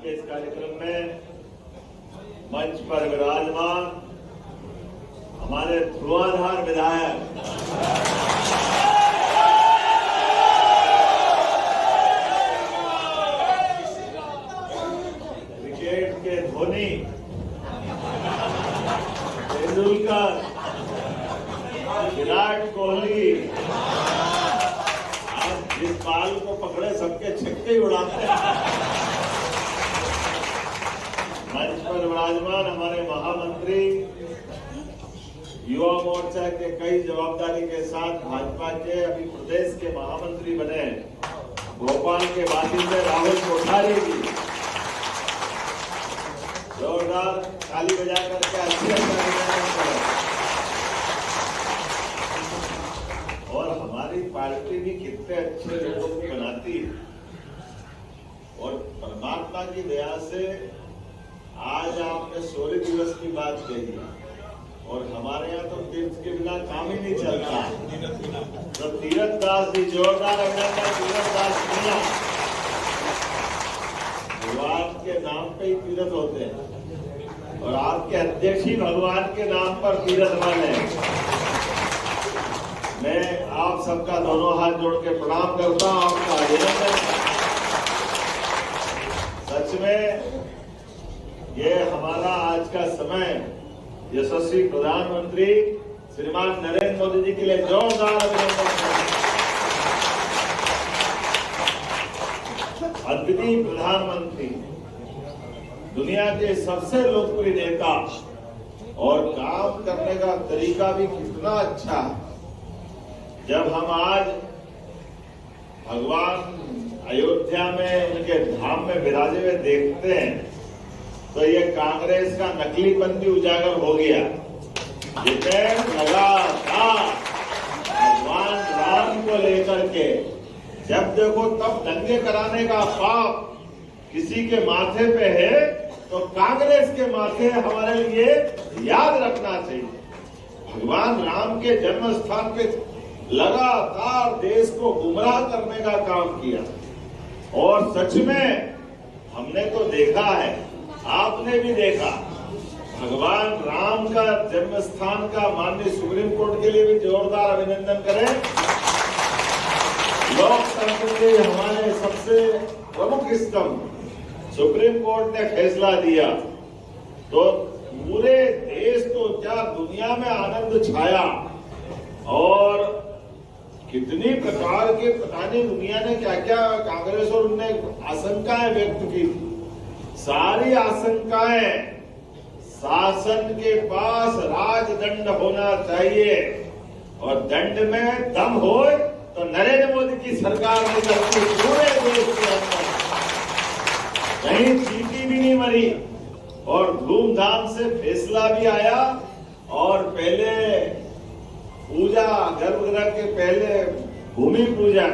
के इस कार्यक्रम में मंच पर विराजमान हमारे ध्रुवाधार विधायक क्रिकेट के धोनी तेंदुलकर, विराट कोहली आज जिस बाल को पकड़े सबके छक्के ही उड़ाते हैं। मंच पर विराजमान हमारे महामंत्री, युवा मोर्चा के कई जवाबदारी के साथ भाजपा के अभी प्रदेश के महामंत्री बने भोपाल के बासिंदे राहुल कोठारी जी, जोरदार ताली बजा करके अच्छे अभिनंदन करें। और हमारी पार्टी भी कितने अच्छे लोगों को बनाती है और परमात्मा की दया से आज आपने शौर्य दिवस की बात कही और हमारे यहाँ तो तीर्थ के बिना काम ही नहीं चलता। तो तीरथ दास जी, जोरदार अभिनंदन। तीरथ दास मीना भगवान के नाम पे ही तीरथ होते हैं और आपके अध्यक्ष ही भगवान के नाम पर तीरथ वाले हैं। मैं आप सबका दोनों हाथ जोड़ के प्रणाम करता हूं, आपका अभिनंदन। सच में ये हमारा आज का समय यशस्वी प्रधानमंत्री श्रीमान नरेंद्र मोदी जी के लिए जोरदार अभिनंदन। अद्वितीय प्रधानमंत्री, दुनिया के सबसे लोकप्रिय नेता और काम करने का तरीका भी कितना अच्छा है। जब हम आज भगवान अयोध्या में उनके धाम में विराजे हुए देखते हैं तो ये कांग्रेस का नकलीपन भी उजागर हो गया। जिसमें लगातार भगवान राम को लेकर के जब देखो तब दंगे कराने का पाप किसी के माथे पे है तो कांग्रेस के माथे हमारे लिए याद रखना चाहिए। भगवान राम के जन्म स्थान पे लगातार देश को गुमराह करने का काम किया और सच में हमने तो देखा है, आपने भी देखा, भगवान राम का जन्म स्थान का माननीय सुप्रीम कोर्ट के लिए भी जोरदार अभिनंदन करें। लोकतंत्र के हमारे सबसे प्रमुख स्तंभ सुप्रीम कोर्ट ने फैसला दिया तो पूरे देश को क्या दुनिया में आनंद छाया और कितनी प्रकार के पता नहीं दुनिया ने क्या क्या कांग्रेस और उनने आशंकाएं व्यक्त की थी। सारी आशंकाएं शासन के पास राजदंड होना चाहिए और दंड में दम हो तो नरेंद्र मोदी की सरकार ने करती पूरे देश के अंदर कहीं चींटी भी नहीं मरी और धूमधाम से फैसला भी आया। और पहले पूजा, गर्भगृह के पहले भूमि पूजन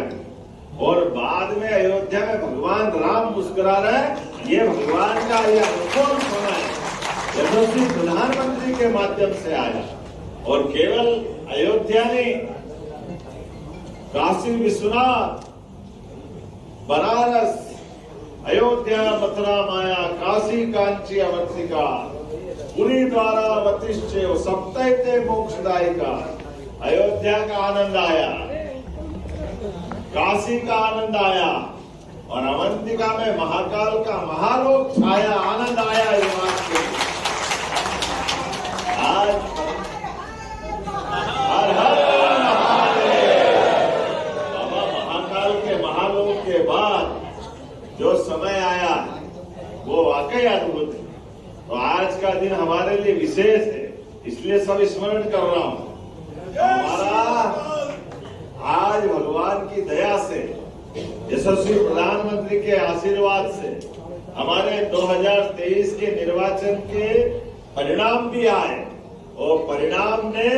और बाद में अयोध्या में भगवान राम मुस्कुरा रहे। ये भगवान का यह अनुकूल समय यशस्वी प्रधानमंत्री के माध्यम से आया और केवल अयोध्या नहीं, काशी विश्वनाथ, बनारस, अयोध्या, मथुरा, माया, काशी, कांची, अवर्तिका, पुरी, द्वारा, वतिष्ठ, सप्तैते मोक्षदायिका। अयोध्या का आनंद आया, काशी का आनंद आया और अवंतिका में महाकाल का महालोक छाया, आनंद आया। आज हर हर महादेव। बाबा महाकाल के महालोक के बाद जो समय आया वो वाकई अद्भुत है। तो आज का दिन हमारे लिए विशेष है, इसलिए सब स्मरण कर रहा हूं। हमारा आज भगवान की दया से, यशस्वी प्रधानमंत्री के आशीर्वाद से हमारे 2023 के निर्वाचन के परिणाम भी आए और परिणाम ने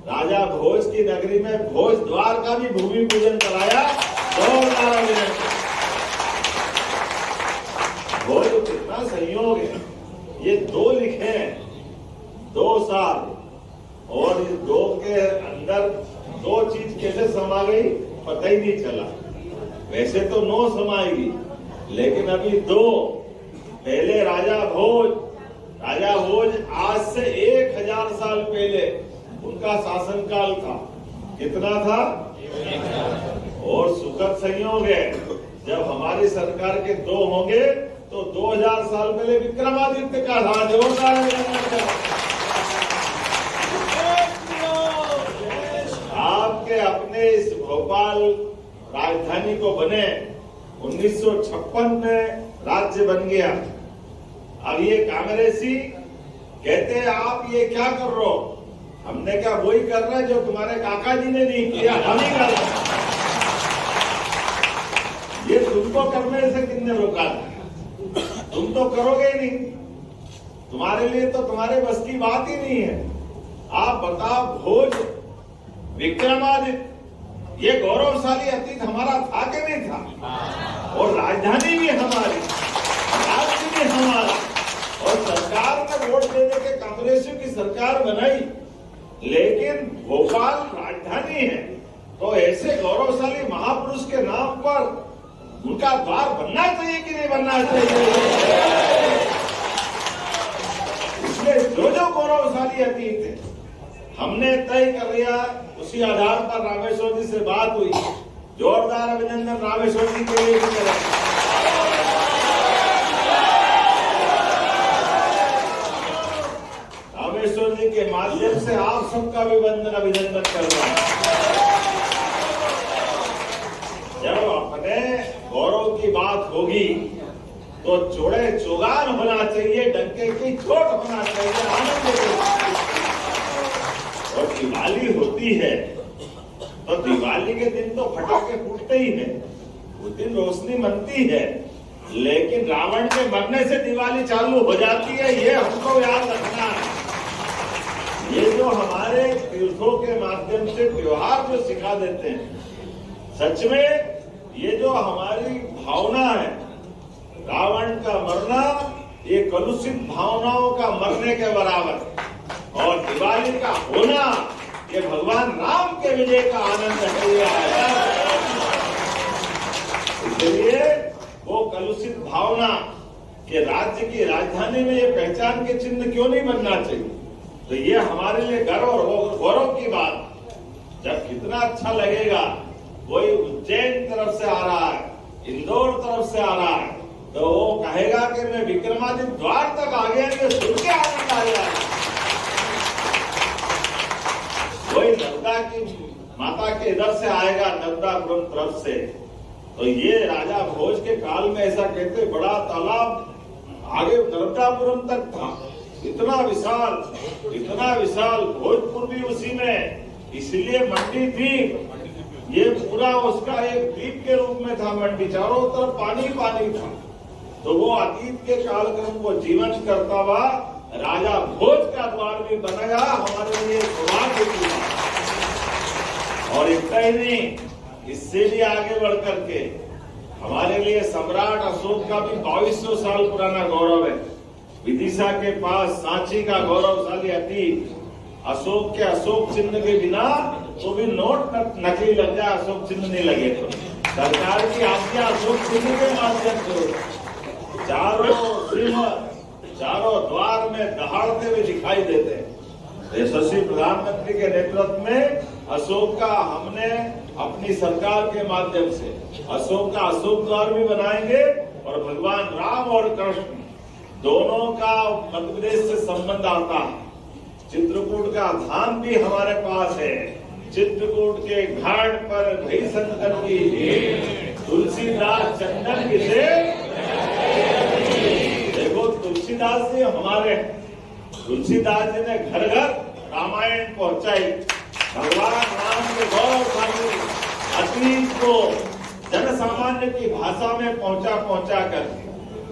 राजा भोज की नगरी में भोज द्वार का भी भूमि पूजन कराया। भोज कितना संयोग है, ये 2 लिखे हैं, 2 साल और इस 2 के अंदर 2 चीज कैसे समा गई पता ही नहीं चला। वैसे तो 9 समाएगी लेकिन अभी 2 पहले राजा भोज आज से 1000 साल पहले उनका शासनकाल था। कितना था? और सुखद संयोग है, जब हमारी सरकार के 2 होंगे तो 2000 साल पहले विक्रमादित्य का था। जोरदार आपके अपने इस भोपाल राजधानी को बने 1956 में राज्य बन गया। अब ये कांग्रेसी कहते हैं आप ये क्या कर रहे हो? हमने क्या वही कर रहे हैं जो तुम्हारे काका जी ने नहीं किया, हम ही कर रहे हैं। ये तुमको करने से किसने रोका था? तुम तो करोगे ही नहीं, तुम्हारे लिए तो तुम्हारे बस की बात ही नहीं है। आप बताओ, भोज विक्रमादित्य ये गौरवशाली अतीत हमारा था कि नहीं था? और राजधानी भी हमारी, राज्य भी हमारा, और सरकार ने वोट देने के कांग्रेसियों की सरकार बनाई, लेकिन भोपाल राजधानी है। तो ऐसे गौरवशाली महापुरुष के नाम पर उनका द्वार बनना चाहिए कि नहीं बनना चाहिए? इसलिए जो गौरवशाली अतीत है हमने तय कर लिया, उसी आधार पर रामेश्वर जी से बात हुई। जोरदार अभिनंदन रामेश्वर जी के लिए भी करें। रामेश्वर जी के माध्यम से आप सबका भी अभिनंदन कर रहा हूं। जब अपने गौरव की बात होगी तो चौड़े चौगान होना चाहिए, डंके की चोट होना चाहिए, आनंद। और दिवाली होती है तो दिवाली के दिन तो फटाके फूटते ही हैं, उस दिन रोशनी मनती है, लेकिन रावण के मरने से दिवाली चालू हो जाती है, ये हमको याद रखना है। ये जो हमारे तीर्थों के माध्यम से त्योहार जो सिखा देते हैं, सच में ये जो हमारी भावना है, रावण का मरना ये कलुषित भावनाओं का मरने के बराबर, और दिवाली का होना ये भगवान राम के विजय का आनंद है। इसलिए वो कलुषित भावना के राज्य की राजधानी में ये पहचान के चिन्ह क्यों नहीं बनना चाहिए? तो ये हमारे लिए गर्व और गौरव की बात। जब कितना अच्छा लगेगा, कोई उज्जैन तरफ से आ रहा है, इंदौर तरफ से आ रहा है, तो वो कहेगा कि मैं विक्रमादित्य द्वार तक आ गया, ये सुन के आनंद आ जाएगा। कोई नर्मदा की माता के इधर से आएगा, नर्मदापुरम तरफ से, तो ये राजा भोज के काल में ऐसा कहते बड़ा तालाब आगे नर्मदापुरम तक था, इतना विशाल भोजपुर भी उसी में, इसलिए मंडी द्वीप ये पूरा उसका एक द्वीप के रूप में था। मंडी चारों तरफ पानी था। तो वो अतीत के कालक्रम को जीवन करता हुआ राजा भोज का द्वार भी बनाया, हमारे लिए सौभाग्य की बात। और इतना ही नहीं, इससे भी आगे बढ़ करके हमारे लिए सम्राट अशोक का भी 2200 साल पुराना गौरव है। विदिशा के पास सांची का गौरवशाली अतीत, अशोक के अशोक चिन्ह के बिना तो भी नोट नकली लग जाए, अशोक चिन्ह नहीं लगे तो सरकार की आज्ञा अशोक चिन्ह के माध्यम से चारों द्वार में दहाड़ते हुए दिखाई देते हैं। यशस्वी प्रधानमंत्री के नेतृत्व में अशोक का हमने अपनी सरकार के माध्यम से अशोक का अशोक द्वार भी बनाएंगे, और भगवान राम और कृष्ण दोनों का मध्य प्रदेश से संबंध आता है। चित्रकूट का धाम भी हमारे पास है। चित्रकूट के घाट पर भई संतन की तुलसीदास चंदन किसे, देखो तुलसीदास जी हमारे, तुलसीदास जी ने घर घर रामायण पहुंचाई, भगवान राम के गौरवशाली अतीत को जन सामान्य की भाषा में पहुंचा कर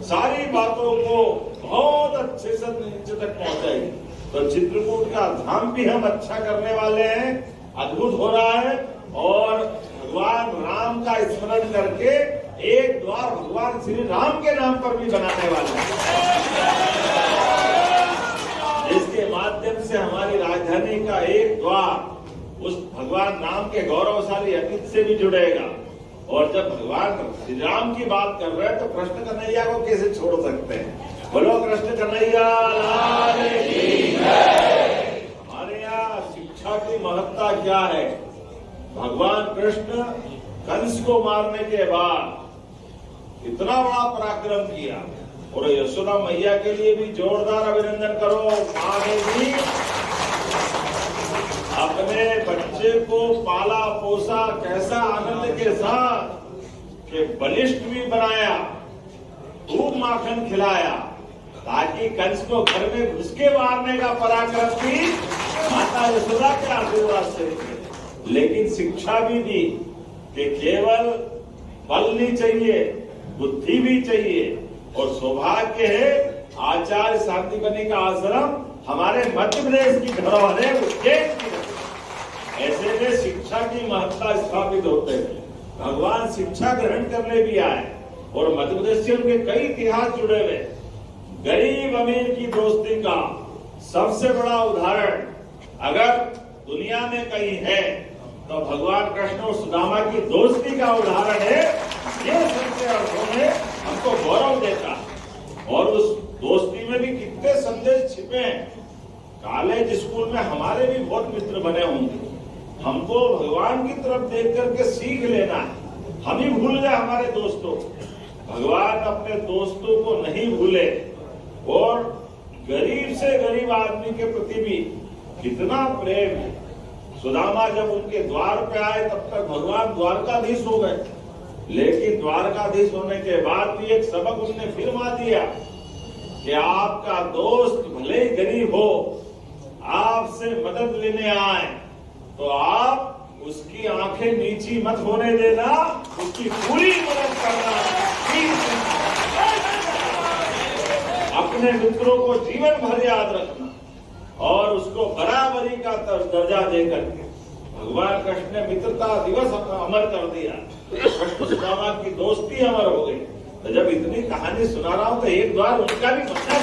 सारी बातों को बहुत अच्छे से नीचे तक पहुंचाई। तो चित्रकूट का धाम भी हम अच्छा करने वाले हैं, अद्भुत हो रहा है, और भगवान राम का स्मरण करके एक द्वार भगवान श्री राम के नाम पर भी बनाने वाले हैं, जिसके माध्यम से हमारी राजधानी का एक द्वार उस भगवान राम के गौरवशाली अतीत से भी जुड़ेगा। और जब भगवान श्री राम की बात कर रहे हैं तो कृष्ण कन्हैया को कैसे छोड़ सकते हैं? बोलो कृष्ण कन्हैया लाल की जय। हमारे यहाँ शिक्षा की महत्ता क्या है? भगवान कृष्ण कंस को मारने के बाद इतना बड़ा पराक्रम किया और यशोदा मैया के लिए भी जोरदार अभिनंदन करो। माँ ने भी अपने बच्चे को पाला पोसा कैसा आनंद के साथ कि बलिष्ठ भी बनाया, खूब माखन खिलाया ताकि कंस को घर में घुस के मारने का पराक्रम भी माता यशोदा के आशीर्वाद से। लेकिन शिक्षा भी दी कि केवल बल नहीं चाहिए, बुद्धि भी चाहिए। और सौभाग्य है आचार्य शांतिपनि का आश्रम हमारे मध्य प्रदेश की धरोहर है, उज्जैन की। ऐसे में शिक्षा की महत्ता स्थापित होते हैं। भगवान शिक्षा ग्रहण करने भी आए और मध्य प्रदेश से उनके कई इतिहास जुड़े हुए। गरीब अमीर की दोस्ती का सबसे बड़ा उदाहरण अगर दुनिया में कहीं है तो भगवान कृष्ण और सुदामा की दोस्ती का उदाहरण है। ये सबसे अर्थों में हमको गौरव देता और उस दोस्ती में भी कितने संदेश छिपे हैं। कॉलेज स्कूल में हमारे भी बहुत मित्र बने होंगे। हमको भगवान की तरफ देख करके सीख लेना है। हम ही भूल गए हमारे दोस्तों। भगवान अपने दोस्तों को नहीं भूले और गरीब से गरीब आदमी के प्रति भी कितना प्रेम है। सुदामा जब उनके द्वार पे आए तब तक भगवान द्वारकाधीश हो गए, लेकिन द्वारकाधीश होने के बाद भी एक सबक उसने फिर मार दिया कि आपका दोस्त भले ही गरीब हो, आपसे मदद लेने आए तो आप उसकी आंखें नीची मत होने देना, उसकी पूरी मदद करना। अपने मित्रों को जीवन भर याद रखना और उसको बराबरी का दर्जा देकर के भगवान कृष्ण ने मित्रता दिवस अमर कर दिया। कृष्ण सुदामा की दोस्ती अमर हो गई। तो जब इतनी कहानी सुना रहा हूं तो एक बार उनका भी मतलब